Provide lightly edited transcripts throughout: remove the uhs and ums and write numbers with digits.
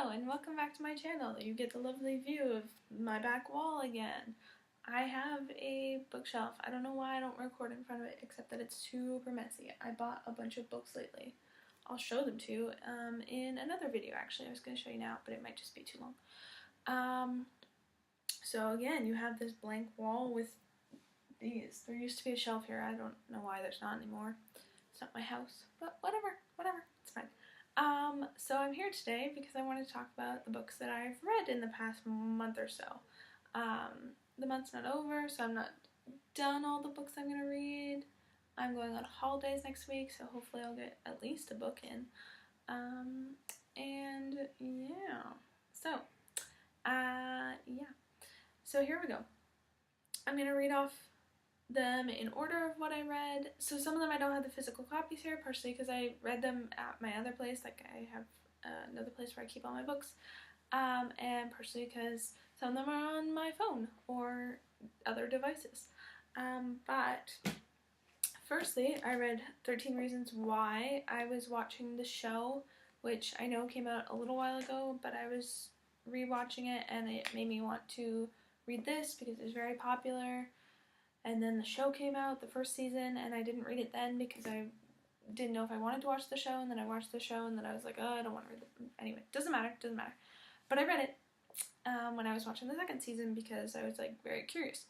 Hello and welcome back to my channel. You get the lovely view of my back wall again. I have a bookshelf. I don't know why I don't record in front of it except that it's super messy. I bought a bunch of books lately. I'll show them to you in another video actually. I was going to show you now but it might just be too long. So again, you have this blank wall with these. There used to be a shelf here. I don't know why there's not anymore. It's not my house, but whatever, it's fine. So I'm here today because I want to talk about the books that I've read in the past month or so. The month's not over, so I'm not done all the books I'm going to read. I'm going on holidays next week, so hopefully I'll get at least a book in. And yeah. So here we go. I'm going to read off them in order of what I read. So some of them I don't have the physical copies here, partially because I read them at my other place, like I have another place where I keep all my books, and partially because some of them are on my phone or other devices. But firstly, I read 13 Reasons Why. I was watching the show, which I know came out a little while ago, but I was rewatching it and it made me want to read this because it was very popular. And then the show came out, the first season, and I didn't read it then because I didn't know if I wanted to watch the show, and then I watched the show, and then I was like, oh, I don't want to read it. Anyway, doesn't matter. But I read it when I was watching the second season because I was, like, very curious.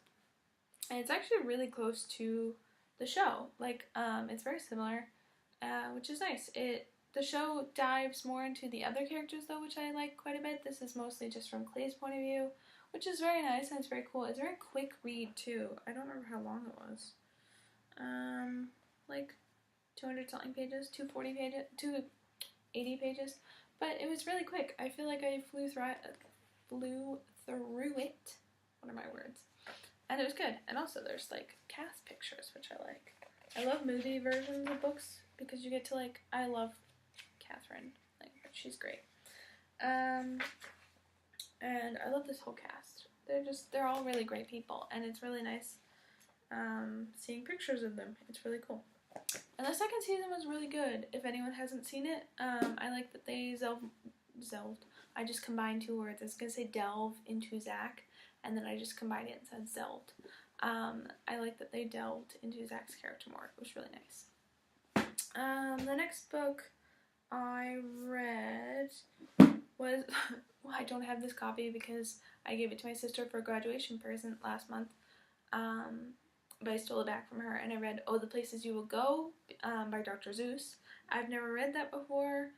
And it's actually really close to the show. Like, it's very similar, which is nice. The show dives more into the other characters, though, which I like quite a bit. This is mostly just from Clay's point of view, which is very nice and it's very cool. It's a very quick read too. I don't remember how long it was. Like 200 something pages, 240 pages, 280 pages. But it was really quick. I feel like I flew through it. What are my words? And it was good. And also there's like cast pictures, which I like. I love movie versions of books because you get to like, I love Catherine. Like, she's great. And I love this whole cast. They're all really great people, and it's really nice seeing pictures of them. It's really cool. And the second season was really good. If anyone hasn't seen it, I like that they zelved. I just combined two words. I was going to say delve into Zach, and then I just combined it and said zelved. I like that they delved into Zach's character more. It was really nice. The next book I read was, well, I don't have this copy because I gave it to my sister for a graduation present last month, but I stole it back from her, and I read Oh, the Places You Will Go by Dr. Seuss. I've never read that before,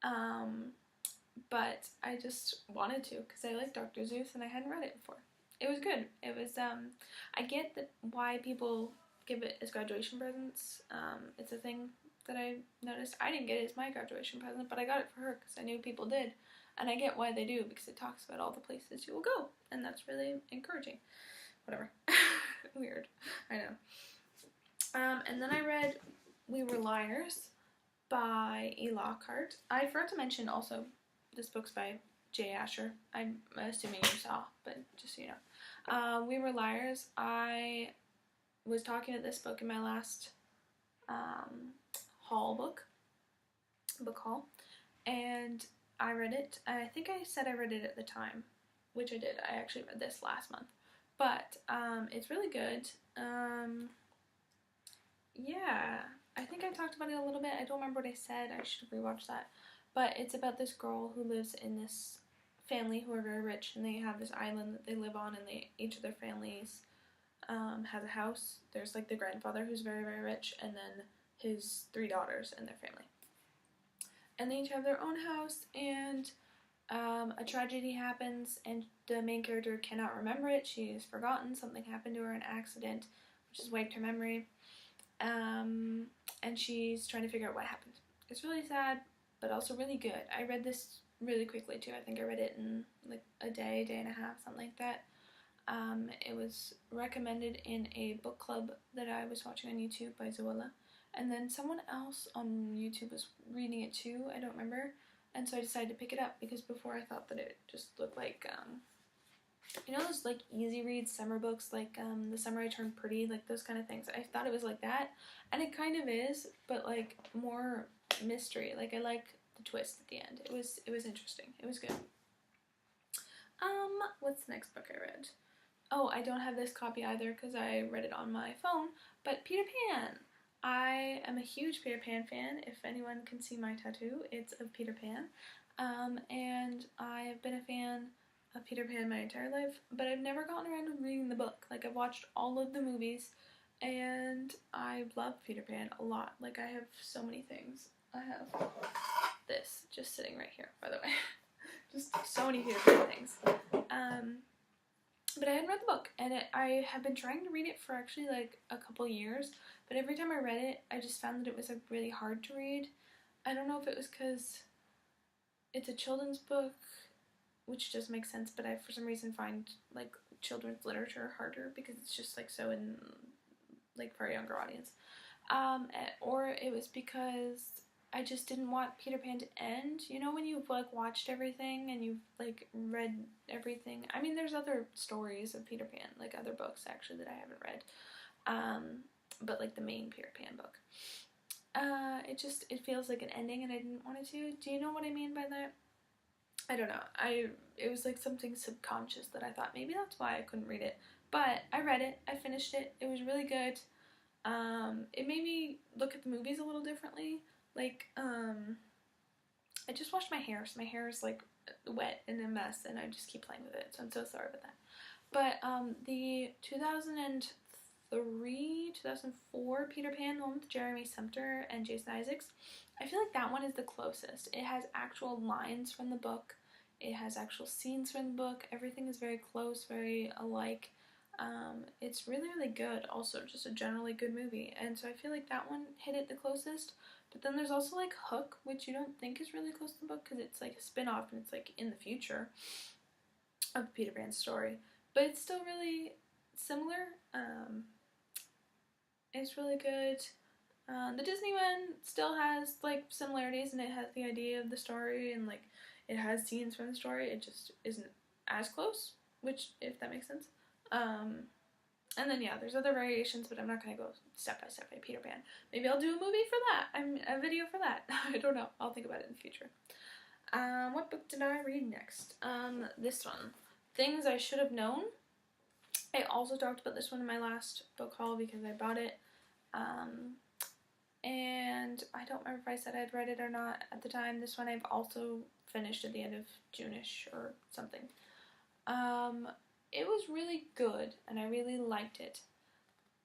but I just wanted to because I like Dr. Seuss and I hadn't read it before. It was good. It was, I get that why people give it as graduation presents. It's a thing that I noticed. I didn't get it as my graduation present, but I got it for her because I knew people did. And I get why they do, because it talks about all the places you will go. And that's really encouraging. Whatever. Weird. I know. And then I read We Were Liars by E. Lockhart. I forgot to mention also, this book's by J. Asher. I'm assuming you saw, but just so you know. We Were Liars. I was talking about this book in my last book haul, and I read it. I think I said I read it at the time, which I did. I actually read this last month, but it's really good. Yeah, I think I talked about it a little bit. I don't remember what I said. I should rewatch that. But it's about this girl who lives in this family who are very rich, and they have this island that they live on, and each of their families has a house. There's like the grandfather who's very, very rich, and then his 3 daughters and their family. And they each have their own house, and a tragedy happens, and the main character cannot remember it. She's forgotten. Something happened to her, an accident, which has wiped her memory. And she's trying to figure out what happened. It's really sad, but also really good. I read this really quickly, too. I think I read it in like a day and a half, something like that. It was recommended in a book club that I was watching on YouTube by Zoella. And then someone else on YouTube was reading it too, I don't remember. And so I decided to pick it up because before I thought that it just looked like, you know those like easy read summer books, like The Summer I Turned Pretty, like those kind of things. I thought it was like that, and it kind of is, but like more mystery. Like I like the twist at the end. It was interesting. It was good. What's the next book I read? Oh, I don't have this copy either because I read it on my phone, but Peter Pan. I am a huge Peter Pan fan. If anyone can see my tattoo, it's of Peter Pan. And I've been a fan of Peter Pan my entire life, but I've never gotten around to reading the book. Like, I've watched all of the movies, and I love Peter Pan a lot. Like, I have so many things. I have this just sitting right here, by the way. Just so many Peter Pan things. But I hadn't read the book, and I have been trying to read it for actually like a couple years, but every time I read it, I just found that it was like really hard to read. I don't know if it was because it's a children's book, which does make sense, but I for some reason find like children's literature harder because it's just like so in like for a younger audience. Or it was because I just didn't want Peter Pan to end. You know when you've like watched everything and you've like read everything? I mean, there's other stories of Peter Pan, like other books actually that I haven't read. But like the main Peter Pan book. It feels like an ending and I didn't want it to. Do you know what I mean by that? I don't know. It was like something subconscious that I thought maybe that's why I couldn't read it. But I read it. I finished it. It was really good. It made me look at the movies a little differently. Like, I just washed my hair, so my hair is like wet and a mess, and I just keep playing with it, so I'm so sorry about that. But, the 2004 Peter Pan, the one with Jeremy Sumter and Jason Isaacs, I feel like that one is the closest. It has actual lines from the book, it has actual scenes from the book, everything is very close, very alike. It's really, really good, also just a generally good movie, and so I feel like that one hit it the closest. But then there's also like Hook, which you don't think is really close to the book because it's like a spin-off and it's like in the future of Peter Pan's story. But it's still really similar. It's really good. The Disney one still has like similarities and it has the idea of the story and like it has scenes from the story. It just isn't as close, which, if that makes sense. And then, yeah, there's other variations, but I'm not going to go step by step by Peter Pan. Maybe I'll do a movie for that. A video for that. I don't know. I'll think about it in the future. What book did I read next? This one. Things I Should Have Known. I also talked about this one in my last book haul because I bought it. And I don't remember if I said I'd read it or not at the time. This one I've also finished at the end of June-ish or something. It was really good, and I really liked it.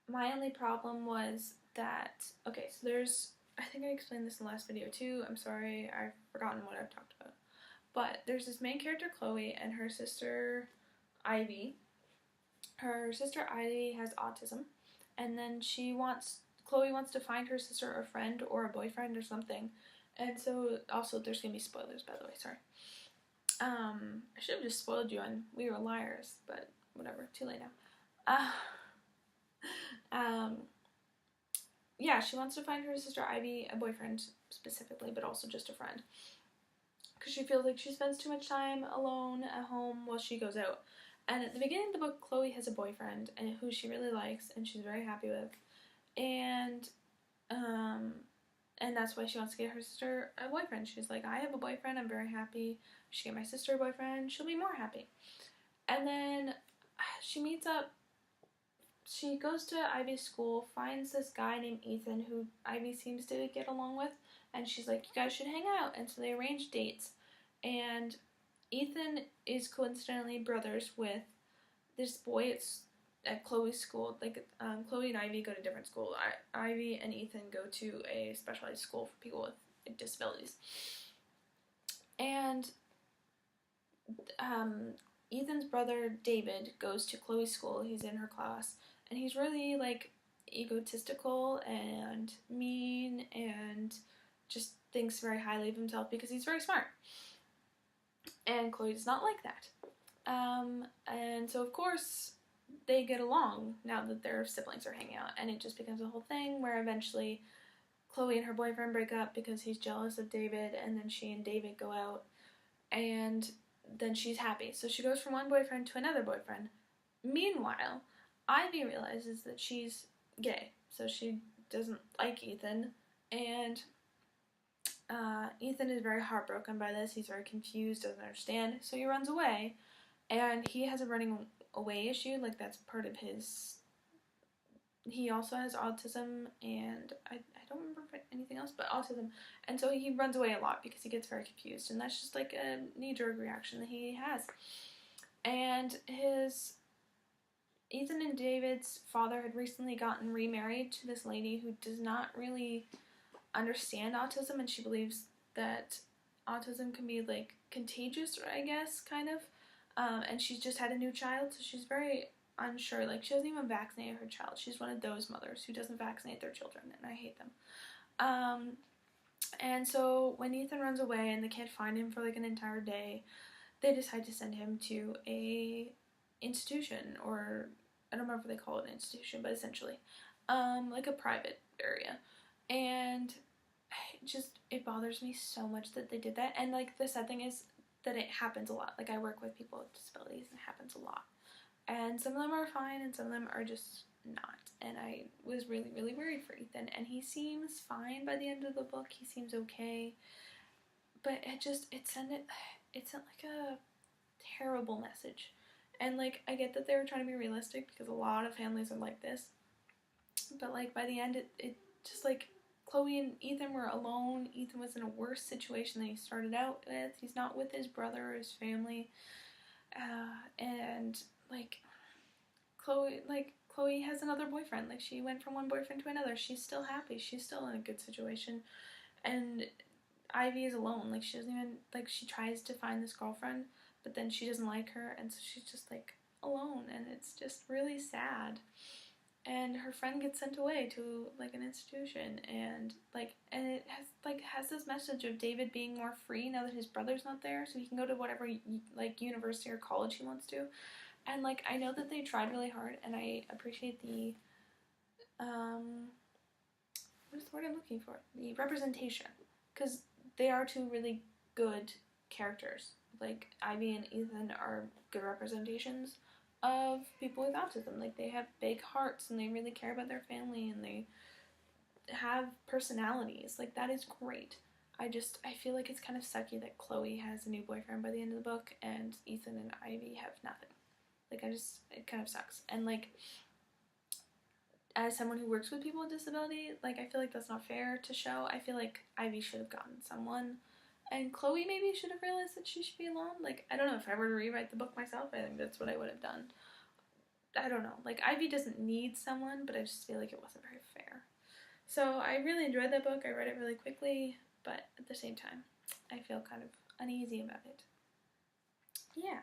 My only problem was that, okay, so there's, I think I explained this in the last video too, I'm sorry, I've forgotten what I've talked about. But there's this main character, Chloe, and her sister, Ivy. Her sister, Ivy, has autism, and then Chloe wants to find her sister a friend or a boyfriend or something, and so, also, there's gonna be spoilers, by the way, sorry. I should have just spoiled you on We Were Liars, but whatever, too late now. Yeah, she wants to find her sister Ivy a boyfriend specifically, but also just a friend. Because she feels like she spends too much time alone at home while she goes out. And at the beginning of the book, Chloe has a boyfriend and who she really likes and she's very happy with. And that's why she wants to get her sister a boyfriend. She's like, I have a boyfriend, I'm very happy. She get my sister a boyfriend, she'll be more happy. And then she goes to Ivy's school, finds this guy named Ethan who Ivy seems to get along with, and she's like, you guys should hang out. And so they arrange dates. And Ethan is coincidentally brothers with this boy. It's at Chloe's school. Like, Chloe and Ivy go to different school. Ivy and Ethan go to a specialized school for people with like, disabilities. And Ethan's brother David goes to Chloe's school. He's in her class, and he's really like egotistical and mean and just thinks very highly of himself because he's very smart. And Chloe does not like that. And so of course they get along now that their siblings are hanging out, and it just becomes a whole thing where eventually Chloe and her boyfriend break up because he's jealous of David, and then she and David go out, and then she's happy. So she goes from one boyfriend to another boyfriend. Meanwhile, Ivy realizes that she's gay, so she doesn't like Ethan, and Ethan is very heartbroken by this. He's very confused, doesn't understand, so he runs away. And he has a running away issue, like that's part of his. He also has autism, and I don't remember anything else, but autism. And so he runs away a lot because he gets very confused, and that's just like a knee-jerk reaction that he has. And Ethan and David's father had recently gotten remarried to this lady who does not really understand autism, and she believes that autism can be like contagious, I guess, kind of. And she's just had a new child, so she's very unsure. Like, she doesn't even vaccinate her child. She's one of those mothers who doesn't vaccinate their children, and I hate them. And so when Ethan runs away and they can't find him for like an entire day, they decide to send him to a institution, or I don't remember if they call it an institution, but essentially like a private area. And it bothers me so much that they did that. And like the sad thing is that it happens a lot. Like, I work with people with disabilities, and it happens a lot. And some of them are fine, and some of them are just not. And I was really, really worried for Ethan. And he seems fine by the end of the book. He seems okay. But it sent like a terrible message. And like, I get that they were trying to be realistic because a lot of families are like this. But like, by the end, it just like, Chloe and Ethan were alone. Ethan was in a worse situation than he started out with. He's not with his brother or his family. And like, Chloe has another boyfriend. Like, she went from one boyfriend to another. She's still happy. She's still in a good situation. And Ivy is alone. Like, she doesn't even, like, she tries to find this girlfriend, but then she doesn't like her, and so she's just like alone, and it's just really sad. And her friend gets sent away to like an institution, and it has this message of David being more free now that his brother's not there, so he can go to whatever like university or college he wants to. And like, I know that they tried really hard, and I appreciate the what is the word I'm looking for? The representation, because they are two really good characters. Like, Ivy and Ethan are good representations of people with autism. Like, they have big hearts, and they really care about their family, and they have personalities. Like, that is great. I feel like it's kind of sucky that Chloe has a new boyfriend by the end of the book, and Ethan and Ivy have nothing. Like, it kind of sucks. And like, as someone who works with people with disability, like, I feel like that's not fair to show. I feel like Ivy should have gotten someone, and Chloe maybe should have realized that she should be alone. Like, I don't know, if I were to rewrite the book myself, I think that's what I would have done. I don't know. Like, Ivy doesn't need someone, but I just feel like it wasn't very fair. So I really enjoyed that book. I read it really quickly, but at the same time, I feel kind of uneasy about it. Yeah.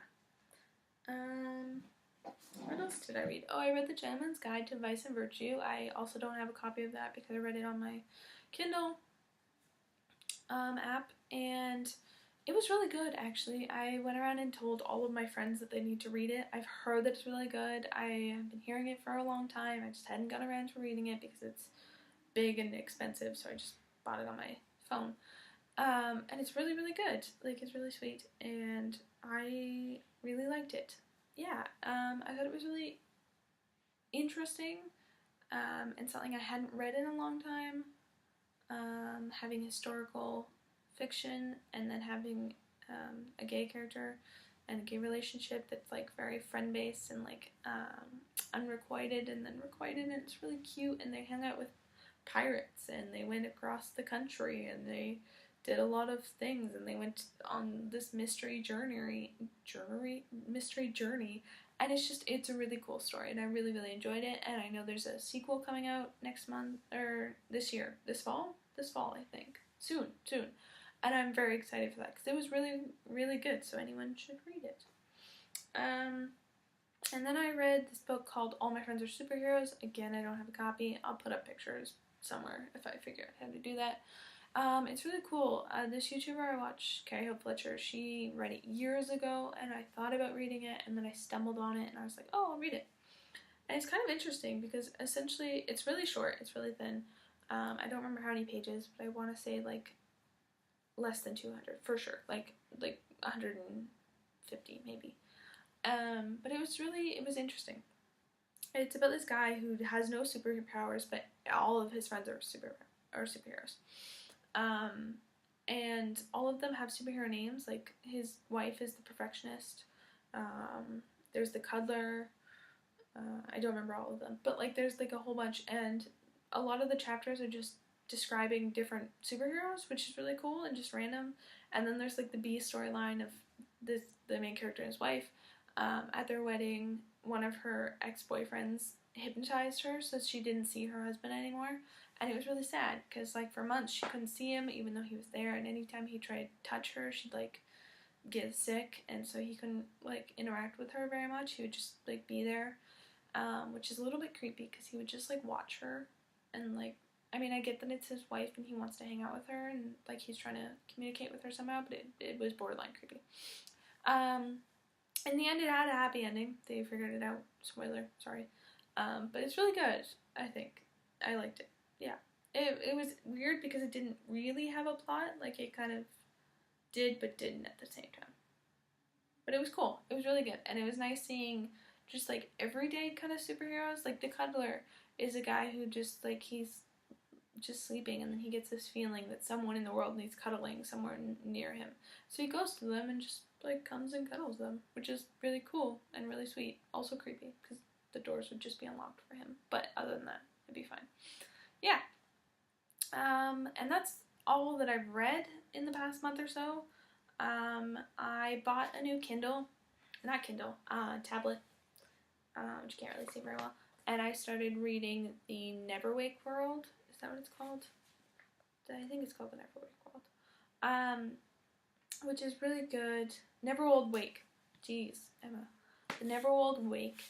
What else did I read? Oh, I read The Gentleman's Guide to Vice and Virtue. I also don't have a copy of that because I read it on my Kindle app, and it was really good, actually. I went around and told all of my friends that they need to read it. I've heard that it's really good. I have been hearing it for a long time. I just hadn't got around to reading it because it's big and expensive, so I just bought it on my phone. And it's really, really good. Like, it's really sweet, and I really liked it. Yeah, I thought it was really interesting, and something I hadn't read in a long time. Having historical fiction, and then having a gay character and a gay relationship that's like very friend-based and like unrequited and then requited, and it's really cute. And they hung out with pirates, and they went across the country, and they did a lot of things, and they went on this mystery journey, and it's a really cool story, and I really, really enjoyed it. And I know there's a sequel coming out next month, or this fall, I think, soon, and I'm very excited for that, because it was really, really good, so anyone should read it. And then I read this book called All My Friends Are Superheroes. Again, I don't have a copy. I'll put up pictures somewhere if I figure out how to do that. It's really cool. This YouTuber I watch, Carrie Hope Fletcher, she read it years ago, and I thought about reading it, and then I stumbled on it, and I was like, oh, I'll read it. And it's kind of interesting, because essentially, it's really short, it's really thin. I don't remember how many pages, but I want to say, like, less than 200, for sure. Like 150, maybe. But it was interesting. It's about this guy who has no superpowers, but all of his friends are superheroes. and all of them have superhero names. Like, his wife is the Perfectionist. There's the Cuddler. I don't remember all of them, but like there's like a whole bunch, and a lot of the chapters are just describing different superheroes, which is really cool and just random. And then there's like the B storyline of the main character and his wife. At their wedding, one of her ex-boyfriends hypnotized her so she didn't see her husband anymore, and it was really sad because like for months she couldn't see him even though he was there, and anytime he tried to touch her she'd like get sick, and so he couldn't like interact with her very much. He would just like be there, which is a little bit creepy because he would just like watch her, and like, I mean, I get that it's his wife and he wants to hang out with her and like he's trying to communicate with her somehow, but it was borderline creepy. In the end, it had a happy ending. They figured it out. Spoiler, sorry. But it's really good, I think. I liked it. Yeah. It was weird because it didn't really have a plot. Like, it kind of did but didn't at the same time. But it was cool. It was really good. And it was nice seeing just, like, everyday kind of superheroes. Like, the Cuddler is a guy who just, like, he's just sleeping, and then he gets this feeling that someone in the world needs cuddling somewhere near him. So he goes to them and just, like, comes and cuddles them, which is really cool and really sweet. Also creepy, because the doors would just be unlocked for him. But other than that, it'd be fine. Yeah. And that's all that I've read in the past month or so. I bought a new tablet, which you can't really see very well. And I started reading the Neverwake World. Is that what it's called? I think it's called the Neverwake World. Which is really good. Neverwake Wake. Jeez, Emma. The Neverwake Wake.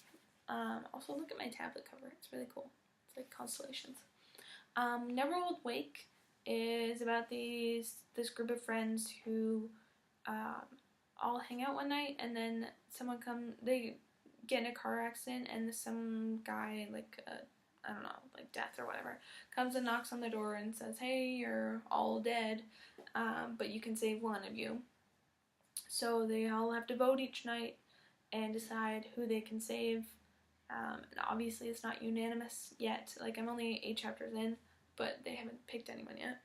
Also, look at my tablet cover. It's really cool. It's like constellations. Neverwake Wake is about this group of friends who all hang out one night, and then they get in a car accident, and some guy, like, I don't know, like death or whatever, comes and knocks on the door and says, hey, you're all dead, but you can save one of you. So they all have to vote each night and decide who they can save. And obviously it's not unanimous yet. Like, I'm only 8 chapters in, but they haven't picked anyone yet.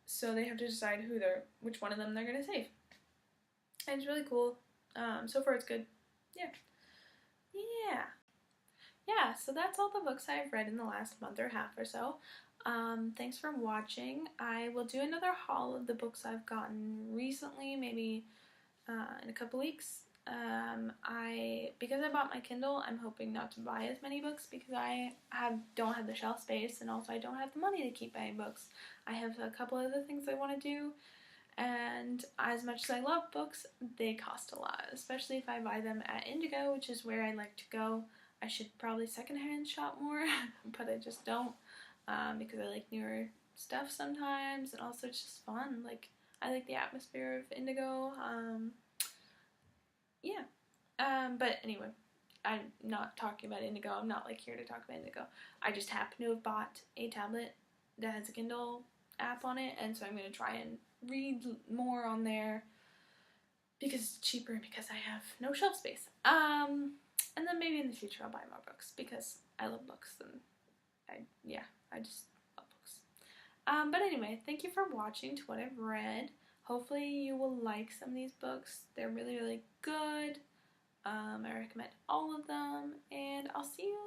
So they have to decide which one of them they're gonna save. And it's really cool. So far it's good. Yeah, so that's all the books I've read in the last month or half or so. Thanks for watching. I will do another haul of the books I've gotten recently, maybe in a couple weeks. Because I bought my Kindle, I'm hoping not to buy as many books because I don't have the shelf space, and also I don't have the money to keep buying books. I have a couple other things I want to do, and as much as I love books, they cost a lot, especially if I buy them at Indigo, which is where I like to go. I should probably secondhand shop more, but I just don't, because I like newer stuff sometimes, and also it's just fun. Like, I like the atmosphere of Indigo. But anyway, I'm not talking about Indigo. I'm not like here to talk about Indigo. I just happen to have bought a tablet that has a Kindle app on it, and so I'm going to try and read more on there because it's cheaper, because I have no shelf space. And then maybe in the future I'll buy more books because I love books, and I just love books. But anyway, thank you for watching to what I've read. Hopefully you will like some of these books. They're really, really good. I recommend all of them, and I'll see you